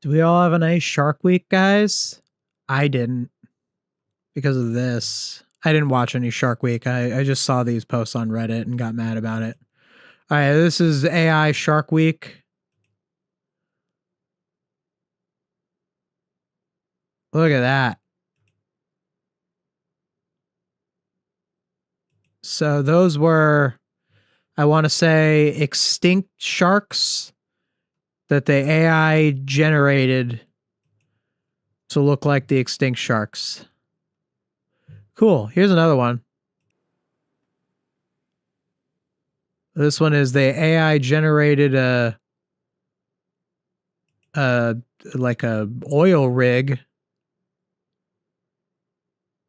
Do we all have a nice Shark Week, guys? I didn't because of this. I didn't watch any Shark Week. I just saw these posts on Reddit and got mad about it. All right, this is AI Shark Week. Look at that. So those were, I want to say, extinct sharks that the AI generated to look like the extinct sharks. Cool. Here's another one. This one is the AI generated like a oil rig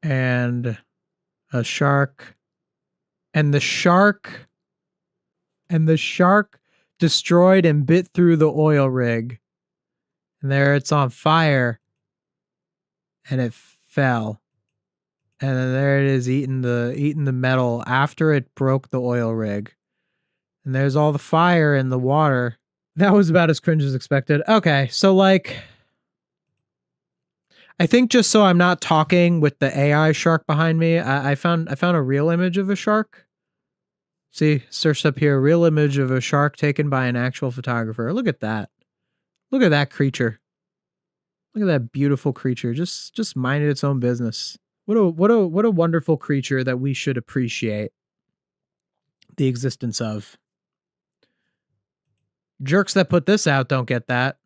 and a shark, and the shark destroyed and bit through the oil rig, and there it's on fire, and it fell, and then there it is eating the metal after it broke the oil rig, and there's all the fire in the water. That was about as cringe as expected. Okay, so like, I think just so I'm not talking with the AI shark behind me, I found a real image of a shark. See, searched up here, real image of a shark taken by an actual photographer. Look at that. Look at that creature. Look at that beautiful creature. Just minded its own business. What a wonderful creature that we should appreciate the existence of. Jerks that put this out don't get that.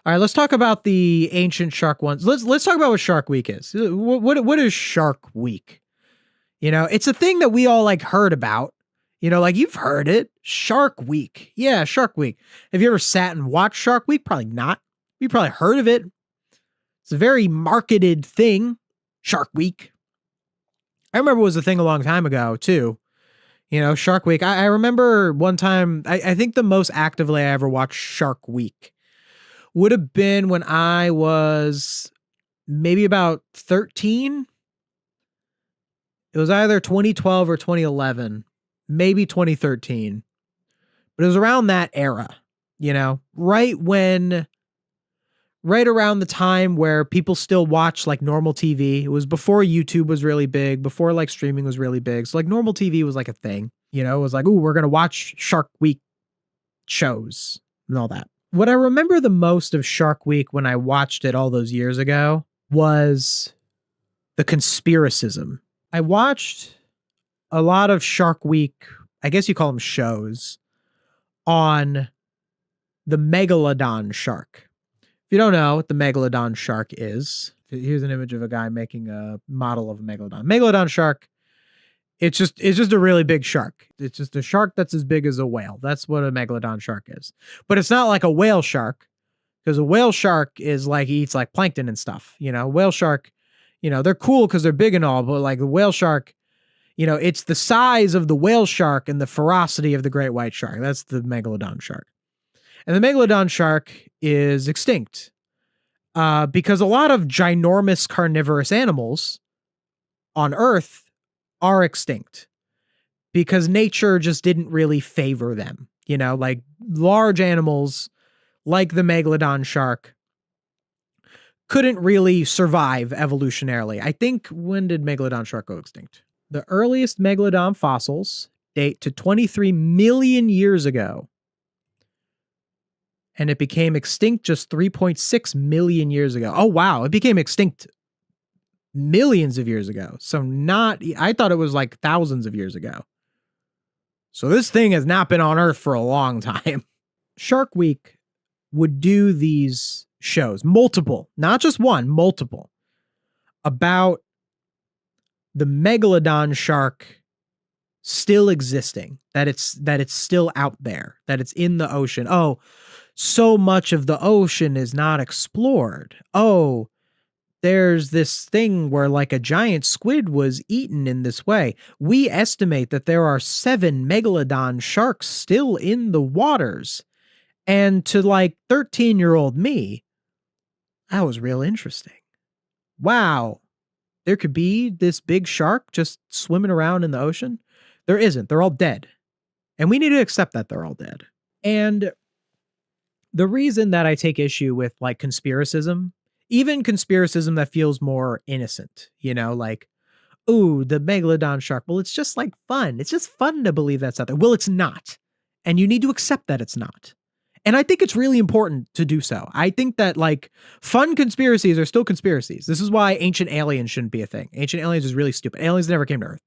All right, let's talk about the ancient shark ones. Let's talk about what Shark Week is. What is Shark Week? You know, it's a thing that we all like heard about. You know, like you've heard it. Shark Week. Yeah, Shark Week. Have you ever sat and watched Shark Week? Probably not. You probably heard of it. It's a very marketed thing. Shark Week. I remember it was a thing a long time ago too. You know, Shark Week. I remember one time, I think the most actively I ever watched Shark Week would have been when I was maybe about 13. It was either 2012 or 2011, maybe 2013. But it was around that era, you know, right around the time where people still watch like normal TV. It was before YouTube was really big, before like streaming was really big. So like normal TV was like a thing, you know, it was like, ooh, we're going to watch Shark Week shows and all that. What I remember the most of Shark Week when I watched it all those years ago was the conspiracism. I watched a lot of Shark Week, I guess you call them shows, on the megalodon shark. If you don't know what the megalodon shark is, here's an image of a guy making a model of a megalodon. Megalodon shark, it's just a really big shark. It's just a shark that's as big as a whale. That's what a megalodon shark is. But it's not like a whale shark, because a whale shark is like, he eats like plankton and stuff. You know, whale shark, you know, they're cool because they're big and all, but like the whale shark, you know, it's the size of the whale shark and the ferocity of the great white shark. That's the megalodon shark. And the megalodon shark is extinct because a lot of ginormous carnivorous animals on Earth are extinct because nature just didn't really favor them. You know, like large animals like the megalodon shark couldn't really survive evolutionarily. I think, when did megalodon shark go extinct? The earliest megalodon fossils date to 23 million years ago. And it became extinct just 3.6 million years ago. Oh, wow. It became extinct millions of years ago. So I thought it was like thousands of years ago. So this thing has not been on Earth for a long time. Shark Week would do these shows, multiple, not just one, multiple, about the megalodon shark still existing, that it's still out there, that it's in the ocean. Oh, so much of the ocean is not explored. Oh, there's this thing where like a giant squid was eaten in this way. We estimate that there are 7 megalodon sharks still in the waters. And to like 13-year-old me, that was real interesting. Wow. There could be this big shark just swimming around in the ocean. There isn't. They're all dead. And we need to accept that they're all dead. And The reason that I take issue with like conspiracism, even conspiracism that feels more innocent, like, ooh, the megalodon shark. Well, it's just like fun. It's just fun to believe that's out there. Well, it's not. And you need to accept that it's not. And I think it's really important to do so. I think that like fun conspiracies are still conspiracies. This is why ancient aliens shouldn't be a thing. Ancient aliens is really stupid. Aliens never came to Earth.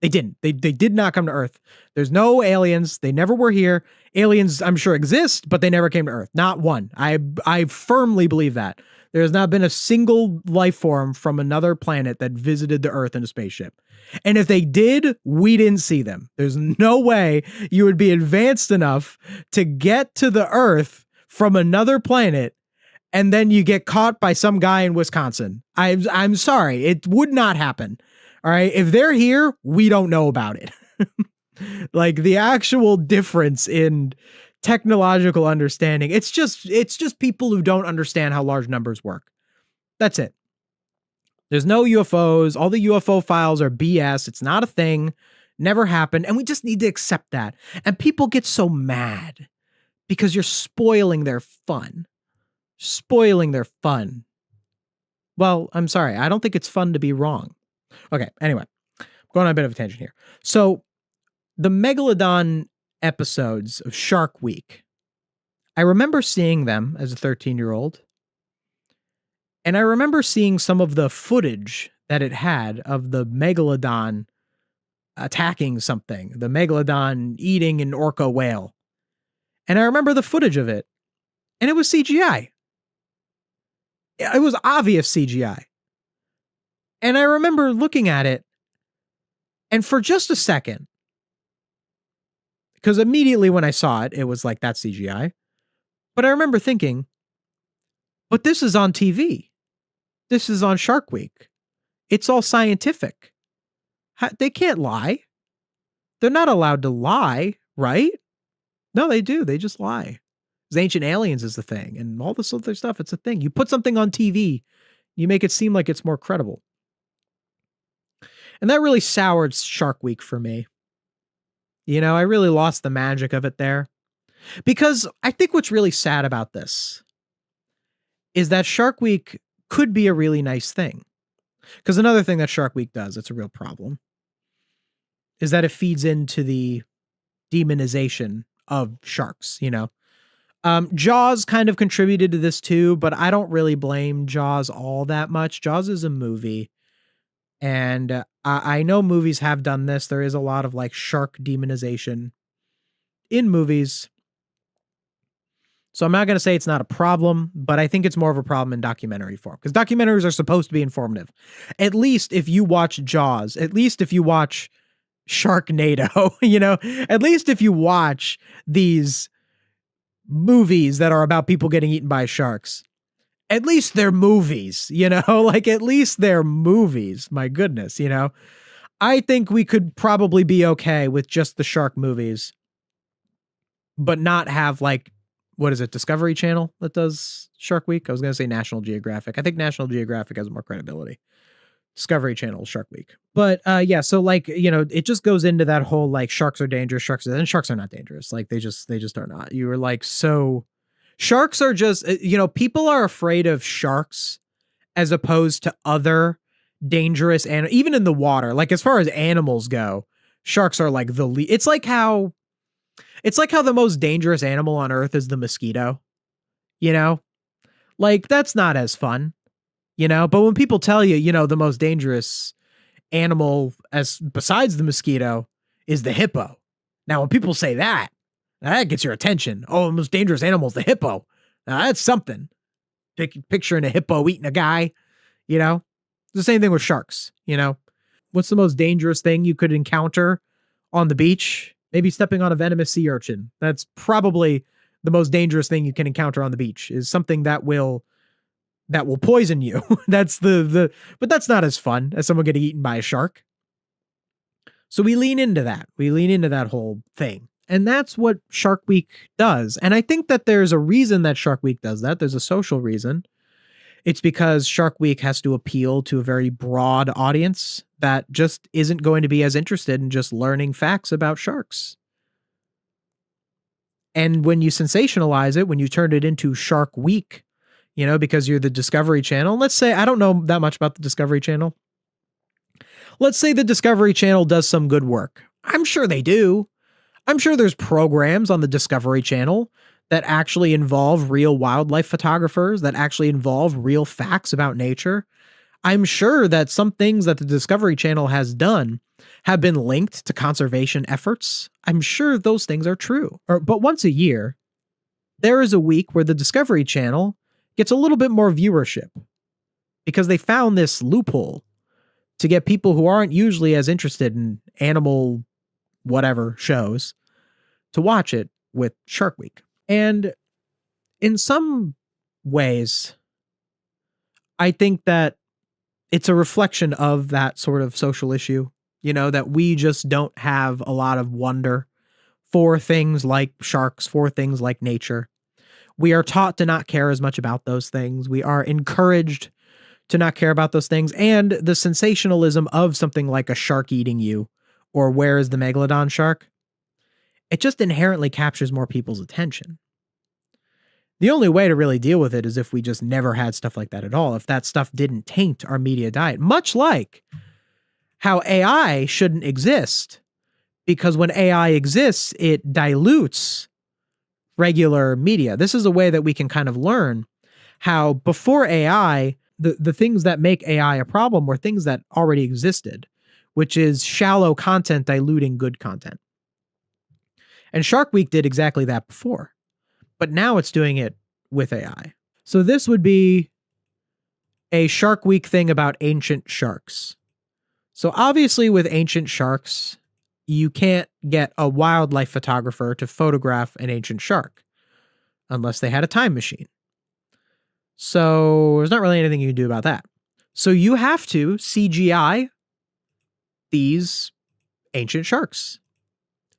They didn't. They did not come to Earth. There's no aliens. They never were here. Aliens, I'm sure, exist, but they never came to Earth. Not one. I firmly believe that. There has not been a single life form from another planet that visited the Earth in a spaceship. And if they did, we didn't see them. There's no way you would be advanced enough to get to the Earth from another planet and then you get caught by some guy in Wisconsin. I'm sorry. It would not happen. All right. If they're here, we don't know about it. Like the actual difference in technological understanding. It's just people who don't understand how large numbers work. That's it. There's no UFOs. All the UFO files are BS. It's not a thing. Never happened. And we just need to accept that. And people get so mad because you're spoiling their fun. Spoiling their fun. Well, I'm sorry. I don't think it's fun to be wrong. Okay, anyway, going on a bit of a tangent here. So the Megalodon episodes of Shark Week, I remember seeing them as a 13-year-old. And I remember seeing some of the footage that it had of the Megalodon attacking something, the Megalodon eating an orca whale. And I remember the footage of it. And it was CGI. It was obvious CGI. And I remember looking at it, and for just a second, because immediately when I saw it, it was like, that's CGI. But I remember thinking, but this is on TV. This is on Shark Week. It's all scientific. They can't lie. They're not allowed to lie, right? No, they do. They just lie. Because Ancient Aliens is the thing, and all this other stuff, it's a thing. You put something on TV, you make it seem like it's more credible. And that really soured Shark Week for me. I really lost the magic of it there. Because I think what's really sad about this is that Shark Week could be a really nice thing. Because another thing that Shark Week does, it's a real problem, is that it feeds into the demonization of sharks, Jaws kind of contributed to this too, but I don't really blame Jaws all that much. Jaws is a movie. And I know movies have done this. There is a lot of like shark demonization in movies. So I'm not going to say it's not a problem, but I think it's more of a problem in documentary form because documentaries are supposed to be informative. At least if you watch Jaws, at least if you watch Sharknado, at least if you watch these movies that are about people getting eaten by sharks, at least they're movies, like at least they're movies. My goodness, I think we could probably be okay with just the shark movies, but not have like, what is it, Discovery Channel that does Shark Week? I was going to say National Geographic. I think National Geographic has more credibility. Discovery Channel Shark Week. But yeah, so like, it just goes into that whole like sharks are dangerous, and sharks are not dangerous. Like they just are not. You were like, so sharks are just, people are afraid of sharks as opposed to other dangerous and even in the water. Like as far as animals go, sharks are like the least. It's like how the most dangerous animal on Earth is the mosquito. Like that's not as fun. But when people tell you, the most dangerous animal as besides the mosquito is the hippo. Now, when people say that, now that gets your attention. Oh, the most dangerous animal is the hippo. Now that's something. Picturing a hippo eating a guy, It's the same thing with sharks, What's the most dangerous thing you could encounter on the beach? Maybe stepping on a venomous sea urchin. That's probably the most dangerous thing you can encounter on the beach is something that will poison you. That's but that's not as fun as someone getting eaten by a shark. So we lean into that. We lean into that whole thing. And that's what Shark Week does. And I think that there's a reason that Shark Week does that. There's a social reason. It's because Shark Week has to appeal to a very broad audience that just isn't going to be as interested in just learning facts about sharks. And when you sensationalize it, when you turn it into Shark Week, because you're the Discovery Channel, let's say, I don't know that much about the Discovery Channel. Let's say the Discovery Channel does some good work. I'm sure they do. I'm sure there's programs on the Discovery Channel that actually involve real wildlife photographers, that actually involve real facts about nature. I'm sure that some things that the Discovery Channel has done have been linked to conservation efforts. I'm sure those things are true. But once a year, there is a week where the Discovery Channel gets a little bit more viewership because they found this loophole to get people who aren't usually as interested in animal whatever shows to watch it with Shark Week. And in some ways, I think that it's a reflection of that sort of social issue, that we just don't have a lot of wonder for things like sharks, for things like nature. We are taught to not care as much about those things. We are encouraged to not care about those things. And the sensationalism of something like a shark eating you, or where is the megalodon shark? It just inherently captures more people's attention. The only way to really deal with it is if we just never had stuff like that at all, if that stuff didn't taint our media diet, much like how AI shouldn't exist, because when AI exists, it dilutes regular media. This is a way that we can kind of learn how before AI, the things that make AI a problem were things that already existed, which is shallow content diluting good content. And Shark Week did exactly that before, but now it's doing it with AI. So this would be a Shark Week thing about ancient sharks. So obviously with ancient sharks, you can't get a wildlife photographer to photograph an ancient shark unless they had a time machine. So there's not really anything you can do about that. So you have to CGI these ancient sharks.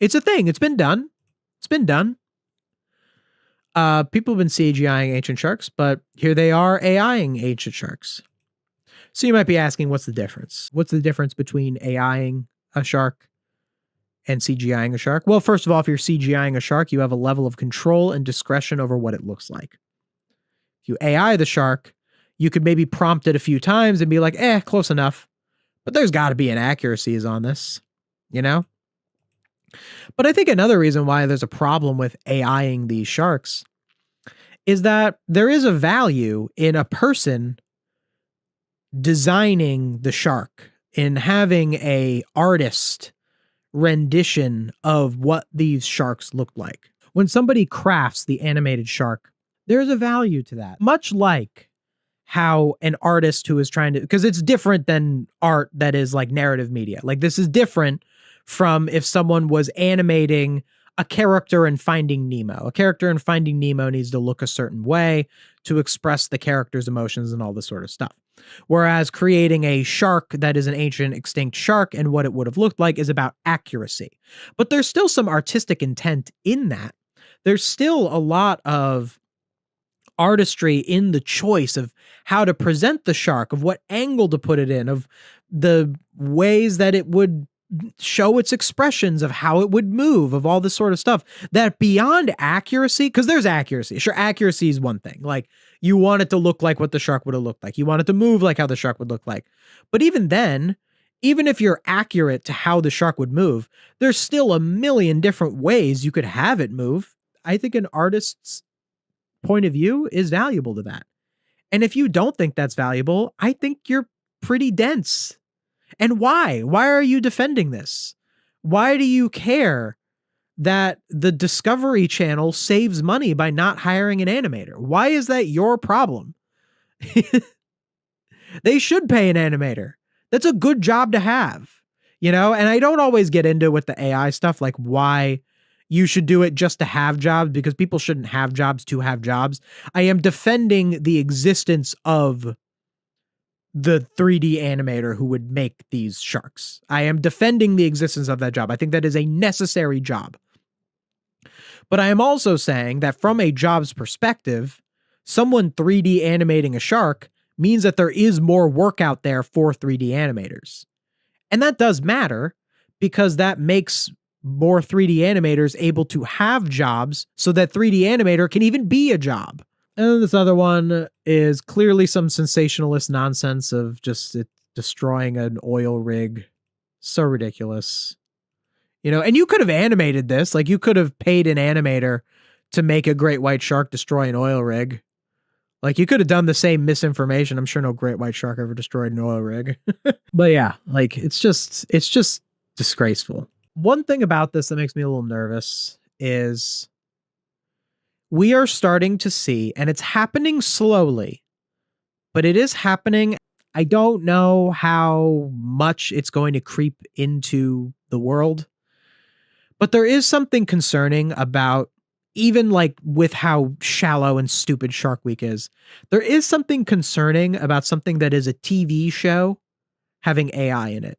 It's a thing. It's been done. People have been CGIing ancient sharks, but here they are AIing ancient sharks. So you might be asking, what's the difference? What's the difference between AIing a shark and CGIing a shark? Well, first of all, if you're CGIing a shark, you have a level of control and discretion over what it looks like. If you AI the shark, you could maybe prompt it a few times and be like, close enough. But there's got to be inaccuracies on this, But I think another reason why there's a problem with AIing these sharks is that there is a value in a person designing the shark, in having a artist rendition of what these sharks look like. When somebody crafts the animated shark, there's a value to that. Much like how an artist who is trying to, because it's different than art that is like narrative media. Like this is different from if someone was animating a character in Finding Nemo. A character in Finding Nemo needs to look a certain way to express the character's emotions and all this sort of stuff. Whereas creating a shark that is an ancient extinct shark and what it would have looked like is about accuracy. But there's still some artistic intent in that. There's still a lot of artistry in the choice of how to present the shark, of what angle to put it in, of the ways that it would show its expressions, of how it would move, of all this sort of stuff that beyond accuracy, because there's accuracy. Sure, accuracy is one thing. Like you want it to look like what the shark would have looked like. You want it to move like how the shark would look like. But even then, even if you're accurate to how the shark would move, there's still a million different ways you could have it move. I think an artist's point of view is valuable to that. And if you don't think that's valuable, I think you're pretty dense. And why? Why are you defending this? Why do you care that the Discovery Channel saves money by not hiring an animator? Why is that your problem? They should pay an animator. That's a good job to have, And I don't always get into with the AI stuff, like why you should do it just to have jobs, because people shouldn't have jobs to have jobs. I am defending the existence of the 3D animator who would make these sharks. I am defending the existence of that job. I think that is a necessary job. But I am also saying that from a job's perspective, someone 3D animating a shark means that there is more work out there for 3D animators. And that does matter, because that makes more 3D animators able to have jobs so that 3D animator can even be a job. And then this other one is clearly some sensationalist nonsense of just it destroying an oil rig. So ridiculous. And you could have animated this. Like, you could have paid an animator to make a great white shark destroy an oil rig. Like, you could have done the same misinformation. I'm sure no great white shark ever destroyed an oil rig. But yeah, like, it's just disgraceful. One thing about this that makes me a little nervous is we are starting to see, and it's happening slowly, but it is happening. I don't know how much it's going to creep into the world, but there is something concerning about, even like with how shallow and stupid Shark Week is, there is something concerning about something that is a TV show having AI in it.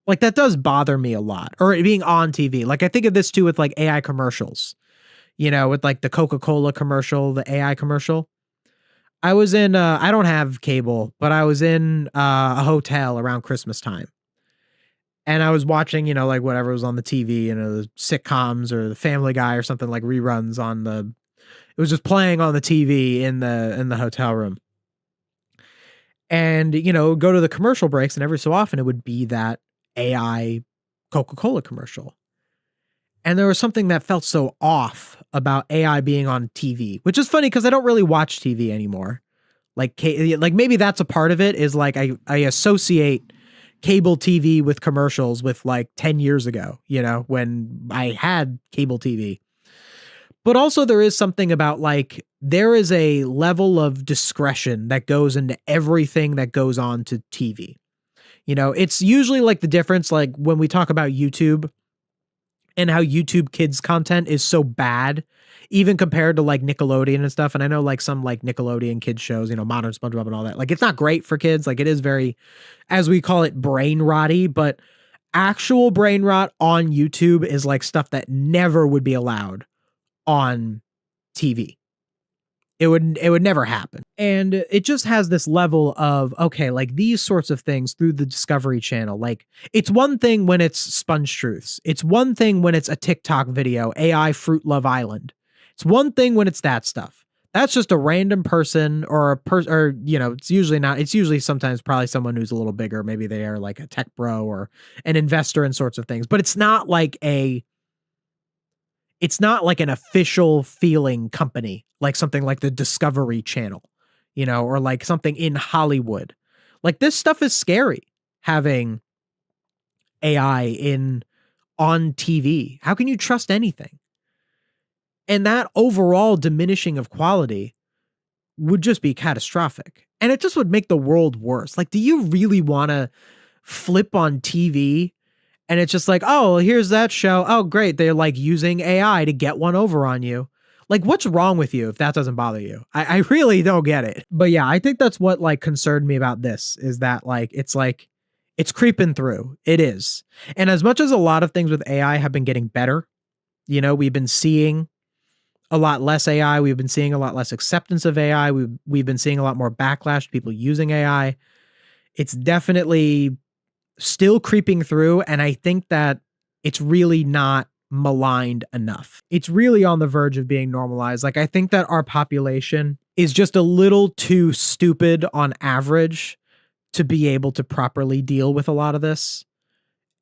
Like, that does bother me a lot, or it being on TV. Like, I think of this too with like AI commercials, with like the Coca-Cola commercial, the AI commercial. I was in, I don't have cable, but I was in a hotel around Christmas time. And I was watching, like whatever was on the TV, the sitcoms or the Family Guy or something, like reruns it was just playing on the TV in the hotel room. And, go to the commercial breaks, and every so often it would be that AI Coca-Cola commercial. And there was something that felt so off about AI being on TV, which is funny because I don't really watch TV anymore. Like maybe that's a part of it, is like I associate cable TV with commercials with like 10 years ago, when I had cable TV. But also there is something about like, there is a level of discretion that goes into everything that goes on to TV. It's usually like the difference, like when we talk about YouTube and how YouTube kids content is so bad, even compared to like Nickelodeon and stuff. And I know like some like Nickelodeon kids shows, Modern SpongeBob and all that. Like, it's not great for kids. Like, it is very, as we call it, brain rotty, but actual brain rot on YouTube is like stuff that never would be allowed on TV. It would never happen. And it just has this level of, okay, like these sorts of things through the Discovery Channel. Like, it's one thing when it's Sponge Truths. It's one thing when it's a TikTok video, AI Fruit Love Island. It's one thing when it's that stuff. That's just a random person or it's usually not. It's usually sometimes probably someone who's a little bigger. Maybe they are like a tech bro or an investor in sorts of things. But it's not like an official feeling company, like something like the Discovery Channel, or like something in Hollywood. Like, this stuff is scary, having AI on TV. How can you trust anything? And that overall diminishing of quality would just be catastrophic. And it just would make the world worse. Like, do you really want to flip on TV and it's just like, oh, here's that show. Oh, great. They're like using AI to get one over on you. Like, what's wrong with you if that doesn't bother you? I really don't get it. But yeah, I think that's what like concerned me about this, is that it's creeping through. It is. And as much as a lot of things with AI have been getting better, we've been seeing a lot less AI. We've been seeing a lot less acceptance of AI. We've been seeing a lot more backlash to people using AI. It's definitely still creeping through, and I think that it's really not maligned enough. It's really on the verge of being normalized. Like, I think that our population is just a little too stupid on average to be able to properly deal with a lot of this.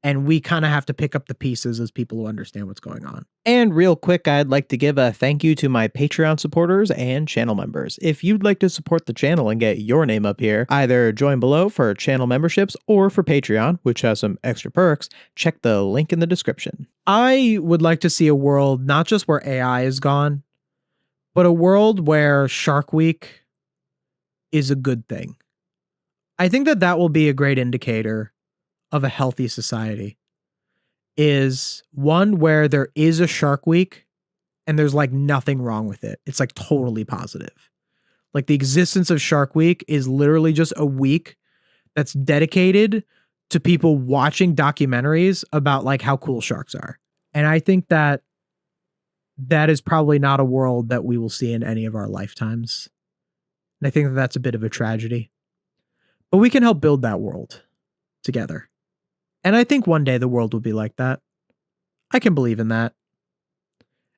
And we kind of have to pick up the pieces as people who understand what's going on. And real quick, I'd like to give a thank you to my Patreon supporters and channel members. If you'd like to support the channel and get your name up here, either join below for channel memberships or for Patreon, which has some extra perks, check the link in the description. I would like to see a world not just where AI is gone, but a world where Shark Week is a good thing. I think that will be a great indicator of a healthy society, is one where there is a Shark Week and there's like nothing wrong with it. It's like totally positive. Like, the existence of Shark Week is literally just a week that's dedicated to people watching documentaries about like how cool sharks are. And I think that is probably not a world that we will see in any of our lifetimes. And I think that's a bit of a tragedy, but we can help build that world together. And I think one day the world will be like that. I can believe in that.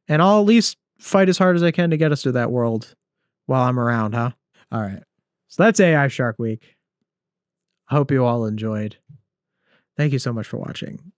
And I'll at least fight as hard as I can to get us to that world while I'm around, huh? All right. So that's AI Shark Week. I hope you all enjoyed. Thank you so much for watching.